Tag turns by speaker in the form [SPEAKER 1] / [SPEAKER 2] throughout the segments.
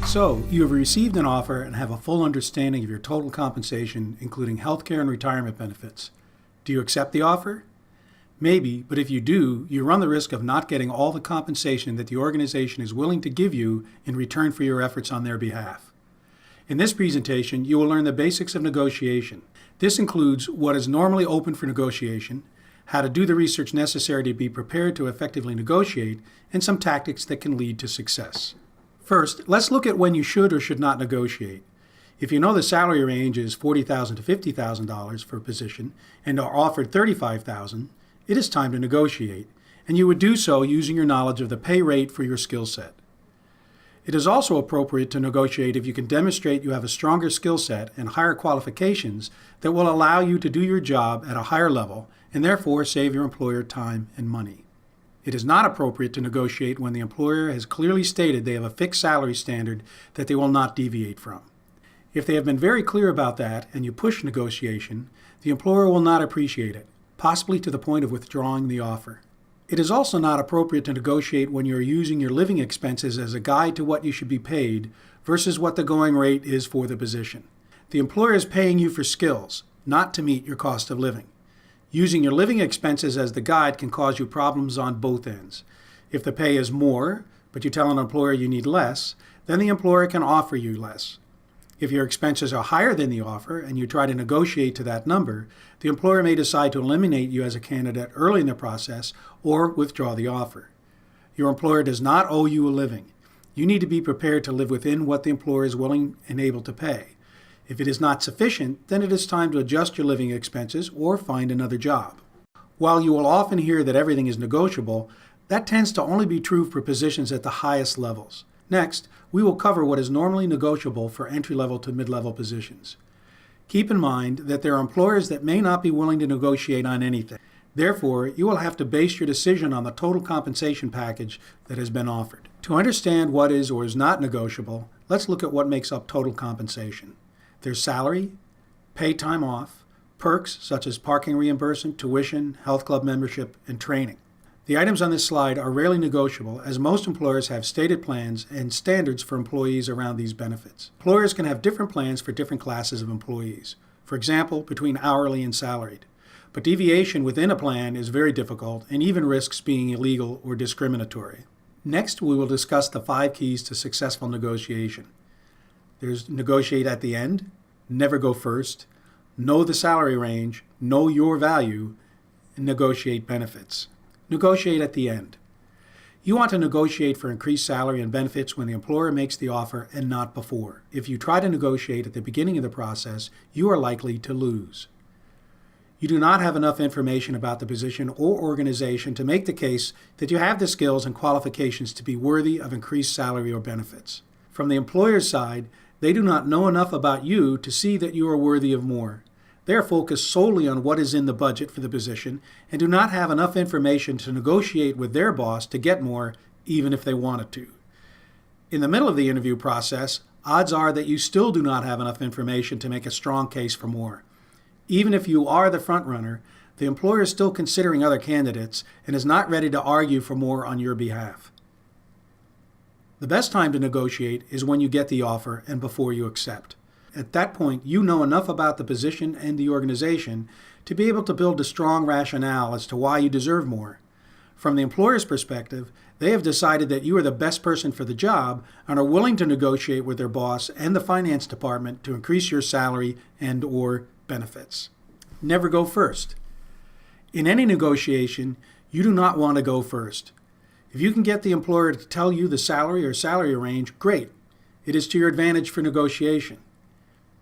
[SPEAKER 1] So, you have received an offer and have a full understanding of your total compensation, including healthcare and retirement benefits. Do you accept the offer? Maybe, but if you do, you run the risk of not getting all the compensation that the organization is willing to give you in return for your efforts on their behalf. In this presentation, you will learn the basics of negotiation. This includes what is normally open for negotiation, how to do the research necessary to be prepared to effectively negotiate, and some tactics that can lead to success. First, let's look at when you should or should not negotiate. If you know the salary range is $40,000 to $50,000 for a position and are offered $35,000, it is time to negotiate, and you would do so using your knowledge of the pay rate for your skill set. It is also appropriate to negotiate if you can demonstrate you have a stronger skill set and higher qualifications that will allow you to do your job at a higher level and therefore save your employer time and money. It is not appropriate to negotiate when the employer has clearly stated they have a fixed salary standard that they will not deviate from. If they have been very clear about that and you push negotiation, the employer will not appreciate it, possibly to the point of withdrawing the offer. It is also not appropriate to negotiate when you are using your living expenses as a guide to what you should be paid versus what the going rate is for the position. The employer is paying you for skills, not to meet your cost of living. Using your living expenses as the guide can cause you problems on both ends. If the pay is more, but you tell an employer you need less, then the employer can offer you less. If your expenses are higher than the offer and you try to negotiate to that number, the employer may decide to eliminate you as a candidate early in the process or withdraw the offer. Your employer does not owe you a living. You need to be prepared to live within what the employer is willing and able to pay. If it is not sufficient, then it is time to adjust your living expenses or find another job. While you will often hear that everything is negotiable, that tends to only be true for positions at the highest levels. Next, we will cover what is normally negotiable for entry-level to mid-level positions. Keep in mind that there are employers that may not be willing to negotiate on anything. Therefore, you will have to base your decision on the total compensation package that has been offered. To understand what is or is not negotiable, let's look at what makes up total compensation. There's salary, paid time off, perks such as parking reimbursement, tuition, health club membership, and training. The items on this slide are rarely negotiable as most employers have stated plans and standards for employees around these benefits. Employers can have different plans for different classes of employees, for example, between hourly and salaried. But deviation within a plan is very difficult and even risks being illegal or discriminatory. Next, we will discuss the 5 keys to successful negotiation. There's negotiate at the end, never go first, know the salary range, know your value, and negotiate benefits. Negotiate at the end. You want to negotiate for increased salary and benefits when the employer makes the offer and not before. If you try to negotiate at the beginning of the process, you are likely to lose. You do not have enough information about the position or organization to make the case that you have the skills and qualifications to be worthy of increased salary or benefits. From the employer's side, they do not know enough about you to see that you are worthy of more. They are focused solely on what is in the budget for the position and do not have enough information to negotiate with their boss to get more, even if they wanted to. In the middle of the interview process, odds are that you still do not have enough information to make a strong case for more. Even if you are the front runner, the employer is still considering other candidates and is not ready to argue for more on your behalf. The best time to negotiate is when you get the offer and before you accept. At that point, you know enough about the position and the organization to be able to build a strong rationale as to why you deserve more. From the employer's perspective, they have decided that you are the best person for the job and are willing to negotiate with their boss and the finance department to increase your salary and/or benefits. Never go first. In any negotiation, you do not want to go first. If you can get the employer to tell you the salary or salary range, great. It is to your advantage for negotiation.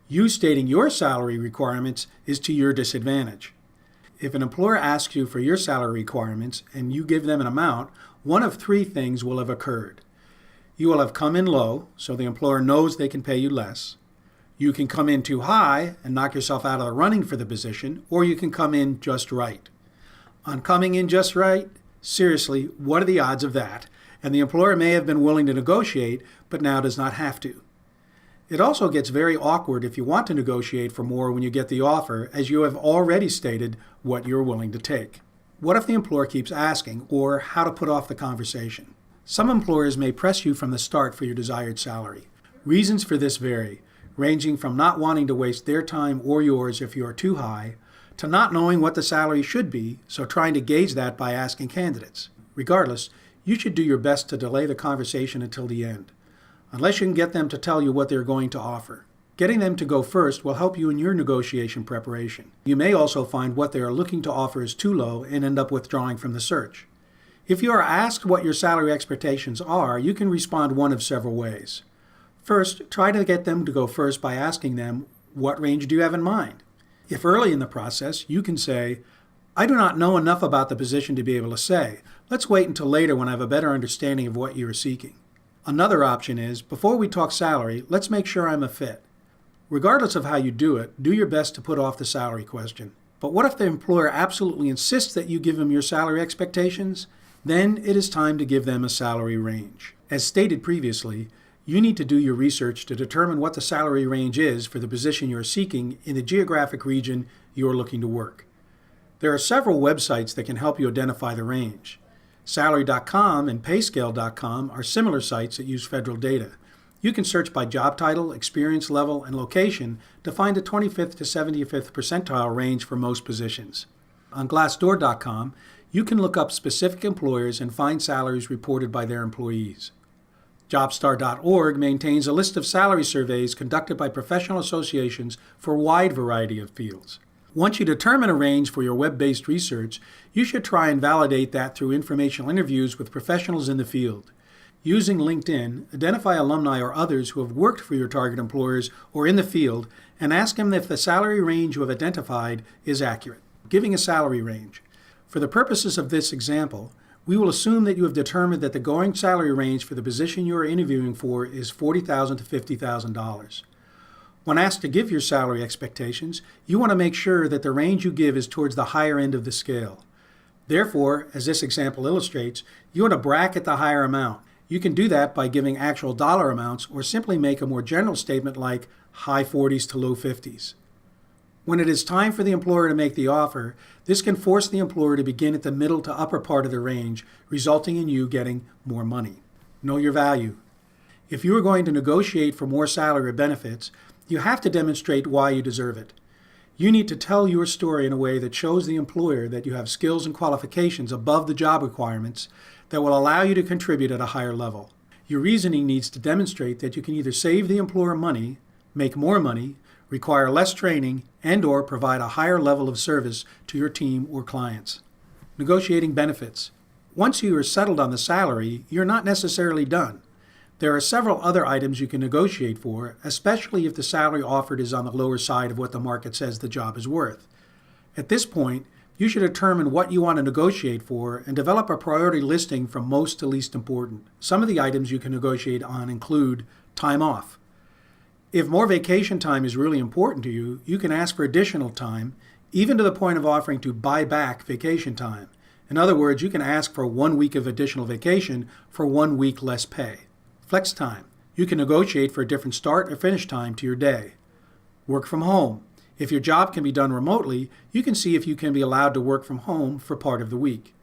[SPEAKER 1] You stating your salary requirements is to your disadvantage. If an employer asks you for your salary requirements and you give them an amount, one of 3 things will have occurred. You will have come in low, so the employer knows they can pay you less. You can come in too high and knock yourself out of the running for the position, or you can come in just right. On coming in just right, seriously, what are the odds of that? And the employer may have been willing to negotiate, but now does not have to. It also gets very awkward if you want to negotiate for more when you get the offer, as you have already stated what you're willing to take. What if the employer keeps asking, or how to put off the conversation? Some employers may press you from the start for your desired salary. Reasons for this vary, ranging from not wanting to waste their time or yours if you are too high, to not knowing what the salary should be, so trying to gauge that by asking candidates. Regardless, you should do your best to delay the conversation until the end, unless you can get them to tell you what they're going to offer. Getting them to go first will help you in your negotiation preparation. You may also find what they are looking to offer is too low and end up withdrawing from the search. If you are asked what your salary expectations are, you can respond one of several ways. First, try to get them to go first by asking them, what range do you have in mind? If early in the process, you can say, I do not know enough about the position to be able to say. Let's wait until later when I have a better understanding of what you are seeking. Another option is, before we talk salary, let's make sure I'm a fit. Regardless of how you do it, do your best to put off the salary question. But what if the employer absolutely insists that you give them your salary expectations? Then it is time to give them a salary range. As stated previously, you need to do your research to determine what the salary range is for the position you are seeking in the geographic region you are looking to work. There are several websites that can help you identify the range. Salary.com and Payscale.com are similar sites that use federal data. You can search by job title, experience level, and location to find the 25th to 75th percentile range for most positions. On Glassdoor.com, you can look up specific employers and find salaries reported by their employees. Jobstar.org maintains a list of salary surveys conducted by professional associations for a wide variety of fields. Once you determine a range for your web-based research, you should try and validate that through informational interviews with professionals in the field. Using LinkedIn, identify alumni or others who have worked for your target employers or in the field and ask them if the salary range you have identified is accurate. Giving a salary range. For the purposes of this example, we will assume that you have determined that the going salary range for the position you are interviewing for is $40,000 to $50,000. When asked to give your salary expectations, you want to make sure that the range you give is towards the higher end of the scale. Therefore, as this example illustrates, you want to bracket the higher amount. You can do that by giving actual dollar amounts or simply make a more general statement like high 40s to low 50s. When it is time for the employer to make the offer, this can force the employer to begin at the middle to upper part of the range, resulting in you getting more money. Know your value. If you are going to negotiate for more salary or benefits, you have to demonstrate why you deserve it. You need to tell your story in a way that shows the employer that you have skills and qualifications above the job requirements that will allow you to contribute at a higher level. Your reasoning needs to demonstrate that you can either save the employer money, make more money, require less training, and/or provide a higher level of service to your team or clients. Negotiating benefits. Once you are settled on the salary, you're not necessarily done. There are several other items you can negotiate for, especially if the salary offered is on the lower side of what the market says the job is worth. At this point, you should determine what you want to negotiate for and develop a priority listing from most to least important. Some of the items you can negotiate on include time off. If more vacation time is really important to you, you can ask for additional time, even to the point of offering to buy back vacation time. In other words, you can ask for 1 week of additional vacation for 1 week less pay. Flex time. You can negotiate for a different start or finish time to your day. Work from home. If your job can be done remotely, you can see if you can be allowed to work from home for part of the week.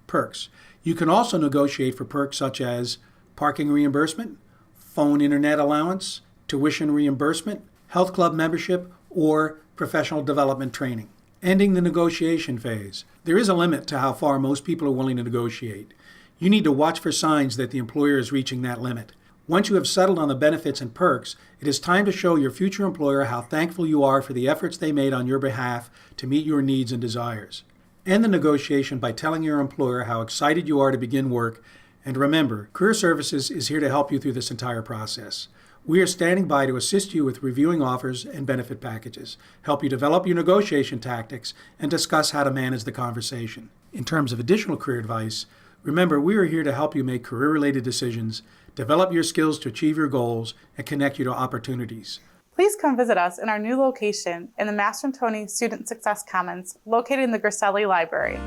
[SPEAKER 1] Perks. You can also negotiate for perks such as parking reimbursement, phone internet allowance, tuition reimbursement, health club membership, or professional development training. Ending the negotiation phase. There is a limit to how far most people are willing to negotiate. You need to watch for signs that the employer is reaching that limit. Once you have settled on the benefits and perks, it is time to show your future employer how thankful you are for the efforts they made on your behalf to meet your needs and desires. End the negotiation by telling your employer how excited you are to begin work, and remember, Career Services is here to help you through this entire process. We are standing by to assist you with reviewing offers and benefit packages, help you develop your negotiation tactics, and discuss how to manage the conversation. In terms of additional career advice, remember, we are here to help you make career-related decisions, develop your skills to achieve your goals, and connect you to opportunities.
[SPEAKER 2] Please come visit us in our new location in the Mastron-Toney Student Success Commons, located in the Griselli Library.